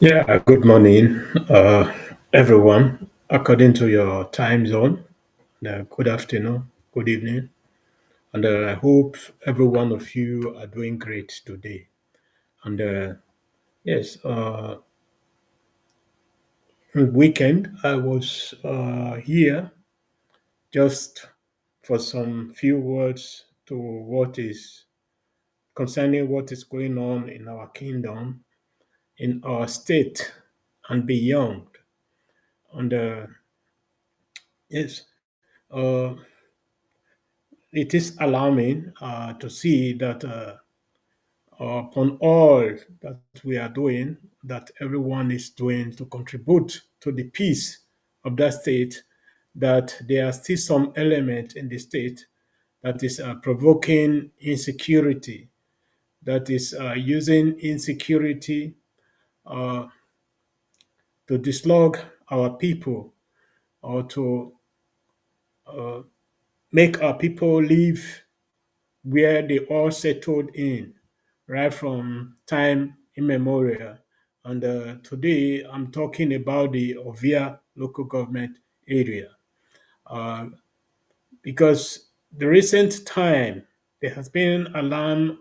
Yeah, good morning, everyone. According to your time zone, good afternoon, good evening, and I hope every one of you are doing great today. And yes, weekend I was here just for some few words to what is concerning what is going on in our kingdom, in our state, and beyond. And yes. Uh, it is alarming to see that upon all that we are doing, that everyone is doing to contribute to the peace of that state, that there are still some element in the state that is provoking insecurity, that is using insecurity uh, to dislodge our people or to make our people live where they all settled in right from time immemorial. And today I'm talking about the Ovia local government area uh, because the recent time there has been alarm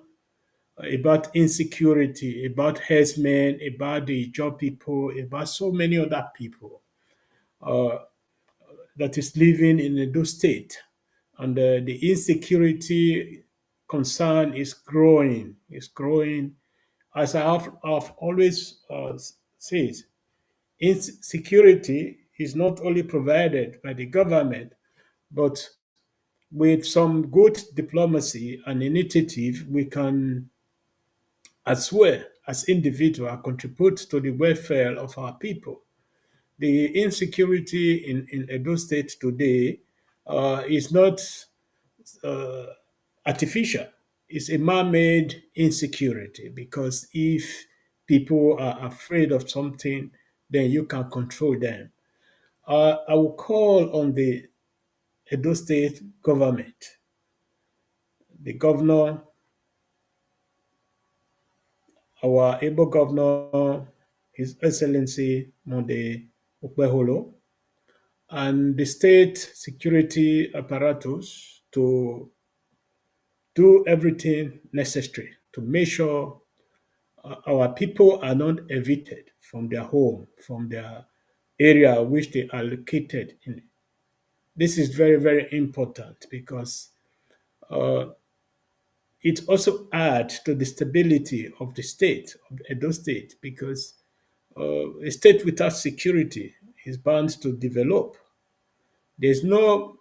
about insecurity, about herdsmen, about the job people, about so many other people that is living in those state. And the insecurity concern is growing. It's growing. As I've always said, insecurity is not only provided by the government, but with some good diplomacy and initiative, we can as well as individual contribute to the welfare of our people. The insecurity in Edo State today is not uh, artificial. It's a man-made insecurity because if people are afraid of something, then you can control them. I will call on the Edo State government, the governor, our able governor, His Excellency Monde Okpeholo, and the state security apparatus to do everything necessary to make sure our people are not evicted from their home, from their area which they are located in. This is very, very important because uh, it also adds to the stability of the state, of Edo State, because a state without security is bound to develop. There's no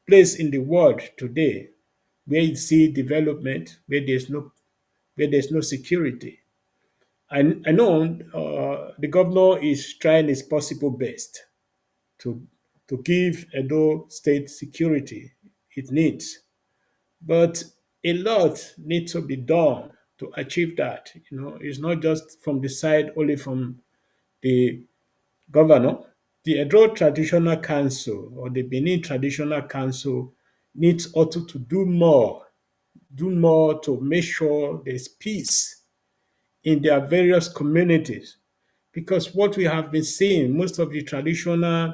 place in the world today where you see development where there's no security. I know the governor is trying his possible best to to give Edo State security it needs, but a lot needs to be done to achieve that. You know, it's not just from the side only from the governor. The Edo Traditional Council or the Benin Traditional Council needs also to do more to make sure there's peace in their various communities. Because what we have been seeing, most of the traditional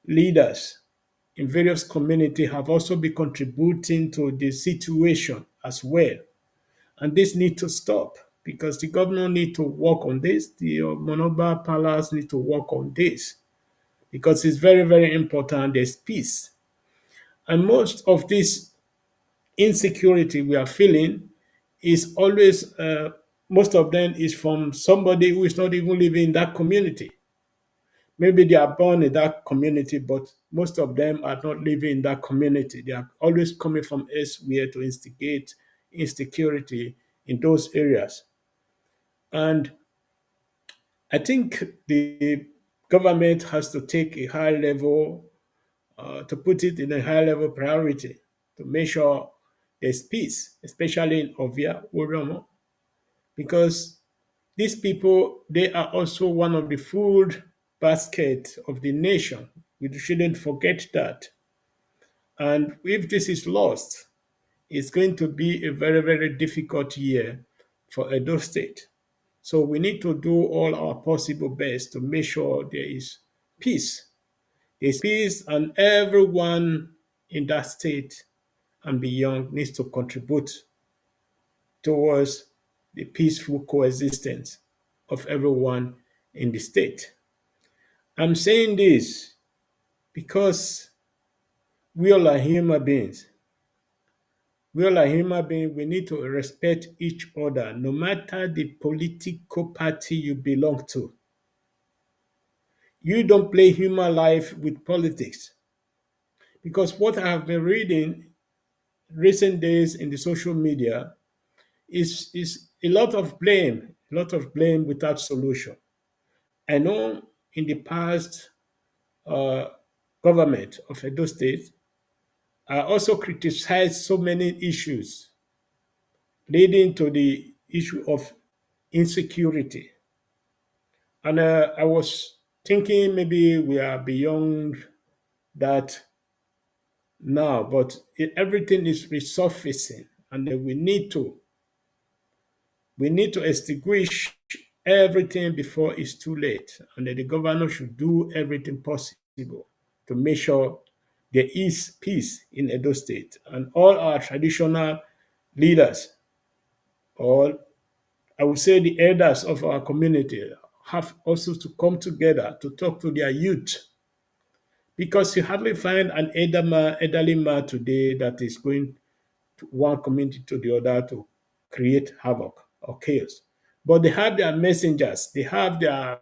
leaders in various communities have also been contributing to the situation as well. And this needs to stop because the governor need to work on this, the Monoba Palace need to work on this because it's very, very important there's peace. And most of this insecurity we are feeling is always most of them is from somebody who is not even living in that community. Maybe they are born in that community, but most of them are not living in that community. They are always coming from elsewhere to instigate insecurity in those areas. And I think the government has to take a high level, to put it in a high level priority to make sure there's peace, especially in Ovia, Oromo, because these people, they are also one of the food basket of the nation. We shouldn't forget that. And if this is lost, it's going to be a very, very difficult year for Edo State. So we need to do all our possible best to make sure there is peace. There's peace, and everyone in that state and beyond needs to contribute towards the peaceful coexistence of everyone in the state. I'm saying this because we all are human beings. We all are human beings. We need to respect each other, no matter the political party you belong to. You don't play human life with politics. Because what I have been reading recent days in the social media is a lot of blame without solution. I know in the past, uh, government of Edo State also criticized so many issues leading to the issue of insecurity. And I was thinking maybe we are beyond that now, but everything is resurfacing, and we need to extinguish everything before it's too late, and the governor should do everything possible to make sure there is peace in Edo State, and all our traditional leaders, or I would say the elders of our community, have also to come together to talk to their youth, because you hardly find an elderly man today that is going to one community to the other to create havoc or chaos. But they have their messengers, they have their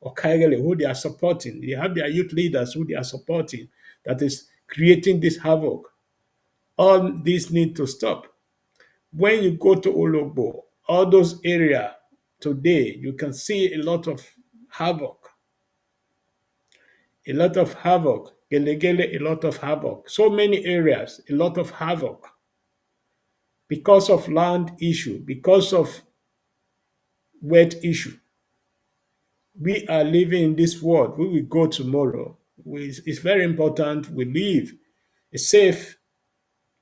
Okaigele who they are supporting, they have their youth leaders who they are supporting that is creating this havoc. All these need to stop. When you go to Ologbo, all those areas today, you can see havoc, a lot of havoc, Gelegele, a lot of havoc. So many areas, a lot of havoc because of land issue, because of wet issue. We are living in this world. We will go tomorrow. It's very important we live a safe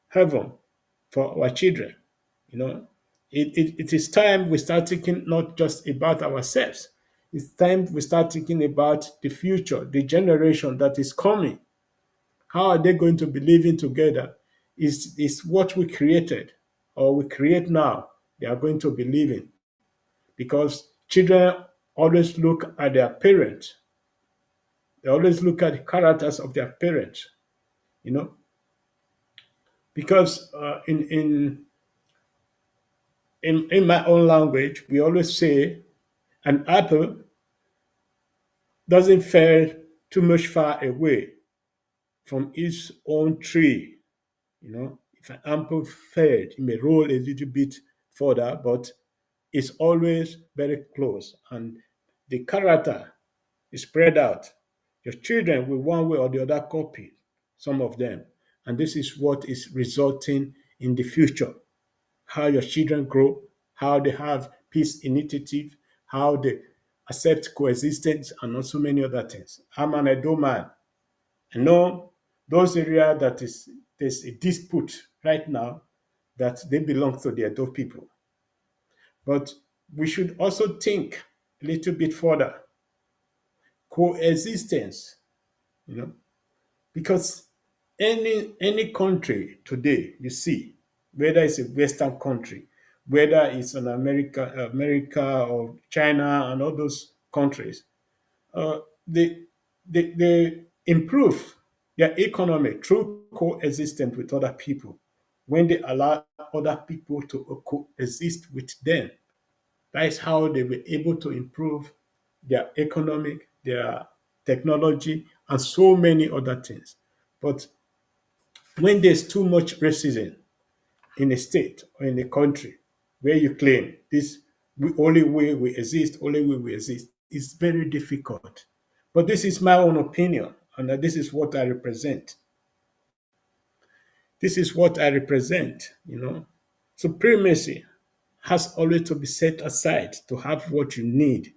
heaven for our children. You know, it is time we start thinking not just about ourselves. It's time we start thinking about the future, the generation that is coming. How are they going to be living together? Is what we created or we create now, they are going to be living. Because children always look at their parents. They always look at the characters of their parents, you know. Because in my own language, we always say an apple doesn't fall too much far away from its own tree. You know, if an apple fell, it may roll a little bit further, but it's always very close. And the character is spread out. Your children will one way or the other copy some of them. And this is what is resulting in the future. How your children grow, how they have peace initiative, how they accept coexistence, and also many other things. I'm an Edo man. I know those areas that is there's a dispute right now that they belong to the Edo people. But we should also think a little bit further. Coexistence, you know, because any country today you see, whether it's a Western country, whether it's an America or China and all those countries, uh, they, they improve their economy through coexistence with other people when they allow other people to coexist with them. That is how they were able to improve their economic, their technology, and so many other things. But when there's too much racism in a state or in a country where you claim this only way we exist, only way we exist, it's very difficult. But this is my own opinion, and this is what I represent. This is what I represent, you know. Supremacy has always to be set aside to have what you need,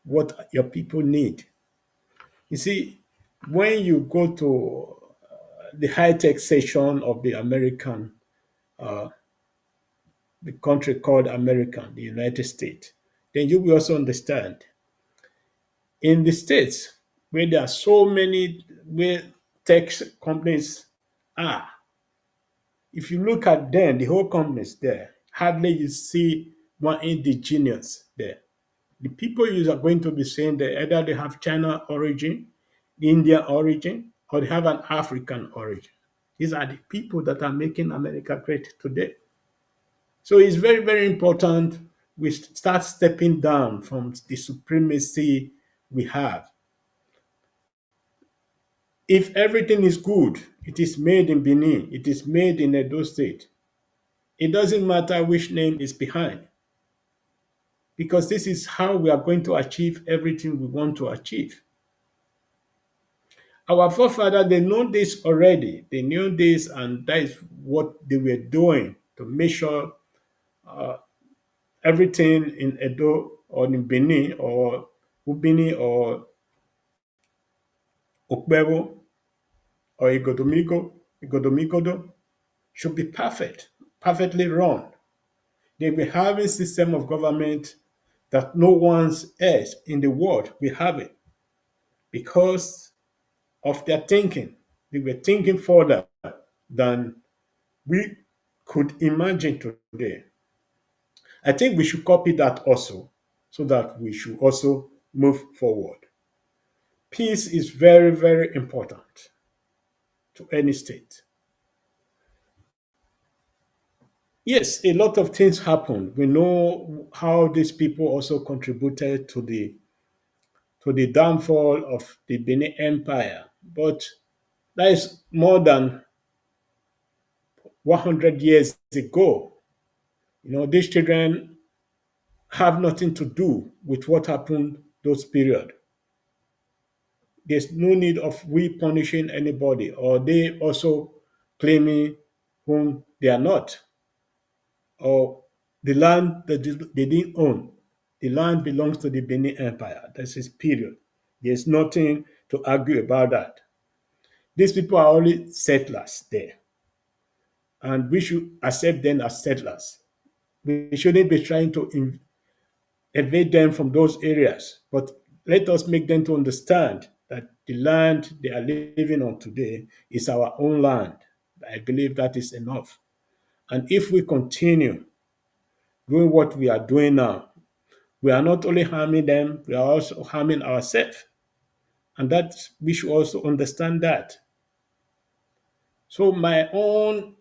what your people need. You see, when you go to the high tech section of the American the country called America, the United States, then you will also understand in the States where there are so many where tech companies are, if you look at them, the whole companies there, hardly you see one indigenous there. The people you are going to be saying that either they have China origin, India origin, or they have an African origin. These are the people that are making America great today. So it's very, very important we start stepping down from the supremacy we have. If everything is good, it is made in Benin, it is made in Edo State. It doesn't matter which name is behind, because this is how we are going to achieve everything we want to achieve. Our forefathers, they know this already. They knew this, and that is what they were doing to make sure everything in Edo or in Benin or Ubini or Okbebo or Igodomigodo should be perfect, perfectly run. They were having system of government that no one else in the world will have it because of their thinking. They were thinking further than we could imagine today. I think we should copy that also so that we should also move forward. Peace is very, very important to any state. Yes, a lot of things happened. We know how these people also contributed to the downfall of the Benin Empire, but that is more than 100 years ago. These children have nothing to do with what happened those period. There's no need of we punishing anybody or they also claiming whom they are not, or the land that they didn't own. The land belongs to the Benin Empire. That's his period. There's nothing to argue about that. These people are only settlers there, and we should accept them as settlers. We shouldn't be trying to evade them from those areas, but let us make them to understand that the land they are living on today is our own land. I believe that is enough. And if we continue doing what we are doing now, we are not only harming them, we are also harming ourselves. And that we should also understand that. So my own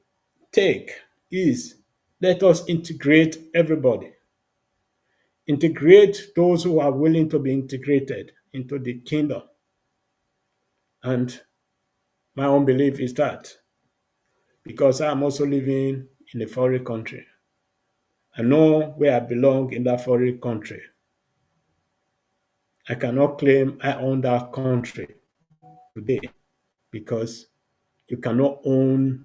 take is let us integrate everybody. Integrate those who are willing to be integrated into the kingdom. And my own belief is that because I'm also living in a foreign country, I know where I belong in that foreign country. I cannot claim I own that country today because you cannot own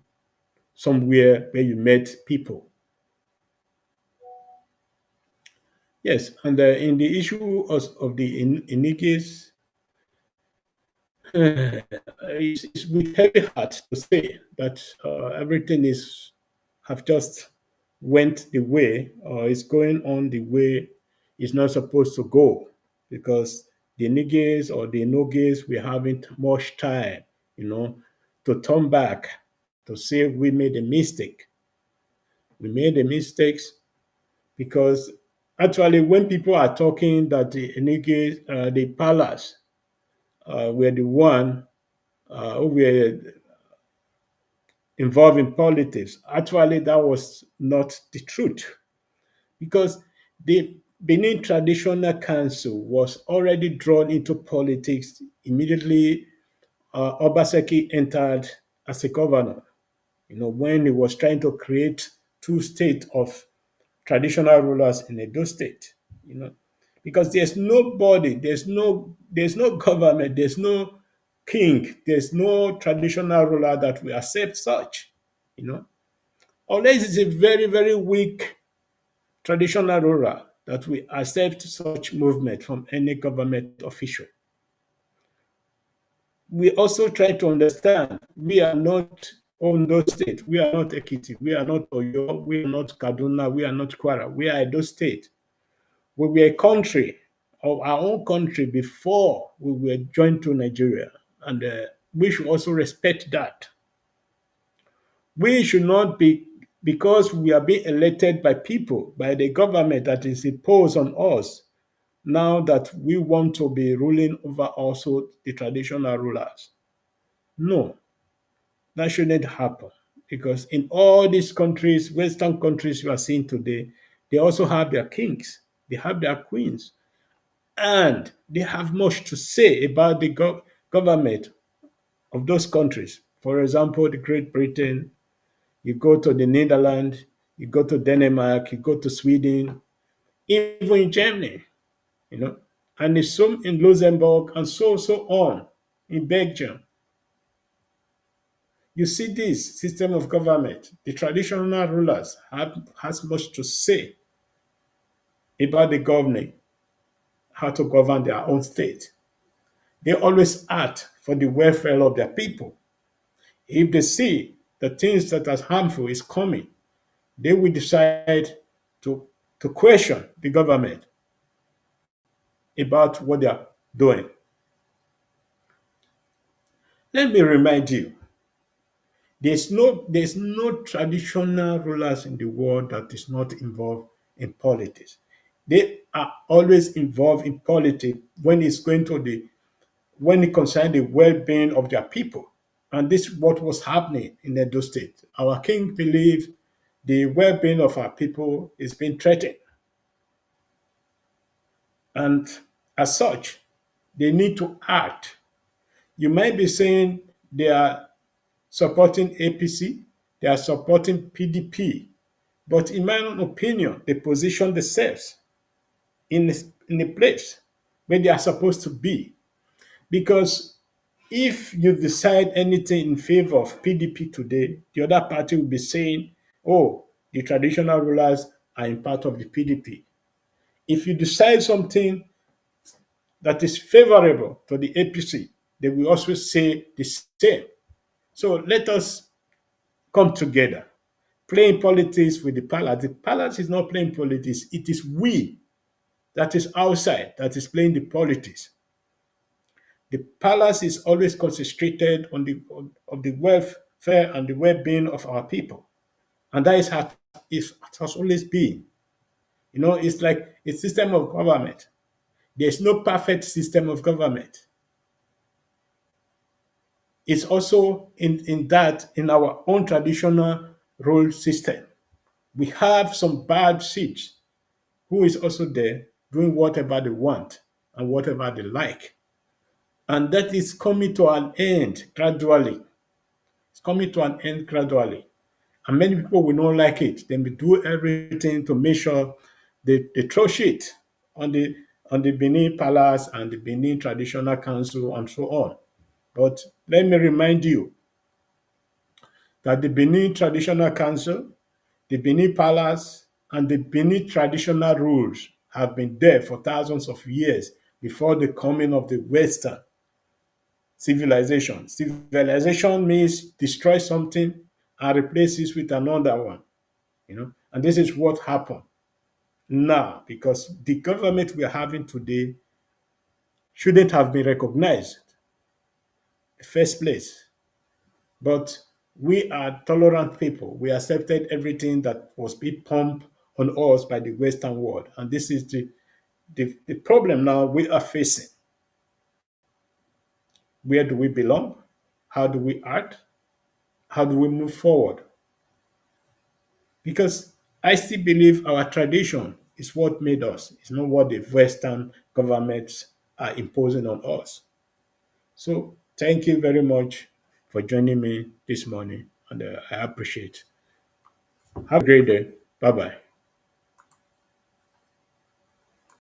somewhere where you met people. Yes, and in the issue of the Inigis, it's with heavy heart to say that everything is have just went the way or is going on the way it's not supposed to go because the niggas or the no-gays we haven't much time, you know, to turn back to say we made a mistake. We made a mistakes because actually when people are talking that the niggas, the palace were the one who were involved in politics. Actually, that was not the truth because the Benin Traditional Council was already drawn into politics immediately Obaseki entered as a governor. When he was trying to create two states of traditional rulers in Edo State. You know, because there's nobody, there's no government, there's no king, there's no traditional ruler that will accept such. You know, unless it's a very, very weak traditional ruler that will accept such movement from any government official. We also try to understand we are not Ondo State. We are not Ekiti. We are not Oyo. We are not Kaduna. We are not Kwara. We are Edo State. We were a country of our own country before we were joined to Nigeria. And we should also respect that. We should not be, because we are being elected by people, by the government that is imposed on us, now that we want to be ruling over also the traditional rulers. No, that shouldn't happen. Because in all these countries, Western countries you are seeing today, they also have their kings, they have their queens, and they have much to say about the government of those countries. For example, the Great Britain, you go to the Netherlands, you go to Denmark, you go to Sweden, even in Germany, you know, and it's some in Luxembourg and so on in Belgium. You see this system of government, the traditional rulers has much to say about the governing, how to govern their own state. They always act for the welfare of their people. If they see the things that are harmful is coming, they will decide to, to question the government about what they are doing. Let me remind you, there's no traditional rulers in the world that is not involved in politics. They are always involved in politics when it concerns the well-being of their people. And this is what was happening in Edo State. Our king believed the well-being of our people is being threatened. And as such, they need to act. You might be saying they are supporting APC, they are supporting PDP, but in my own opinion, they position themselves in a place where they are supposed to be. Because if you decide anything in favor of PDP today, the other party will be saying, oh, the traditional rulers are in part of the PDP. If you decide something that is favorable to the APC, they will also say the same. So let us come together, playing politics with the palace. The palace is not playing politics, it is we that is outside that is playing the politics. The palace is always concentrated on of the welfare and the well-being of our people. And that is how it has always been. You know, it's like a system of government. There's no perfect system of government. It's also in our own traditional rule system. We have some bad seeds who is also there doing whatever they want and whatever they like. And that is coming to an end gradually. It's coming to an end gradually. And many people will not like it. They will do everything to make sure they throw shit on the Benin Palace and the Benin Traditional Council and so on. But let me remind you that the Benin Traditional Council, the Benin Palace, and the Benin traditional rules have been there for thousands of years before the coming of the Western civilization. Civilization means destroy something and replace it with another one, you know. And this is what happened now because the government we are having today shouldn't have been recognized in the first place. But we are tolerant people. We accepted everything that was being pumped on us by the Western world. And this is the problem now we are facing. Where do we belong? How do we act? How do we move forward? Because I still believe our tradition is what made us. It's not what the Western governments are imposing on us. So thank you very much for joining me this morning, and I appreciate. Have a great day. Bye bye.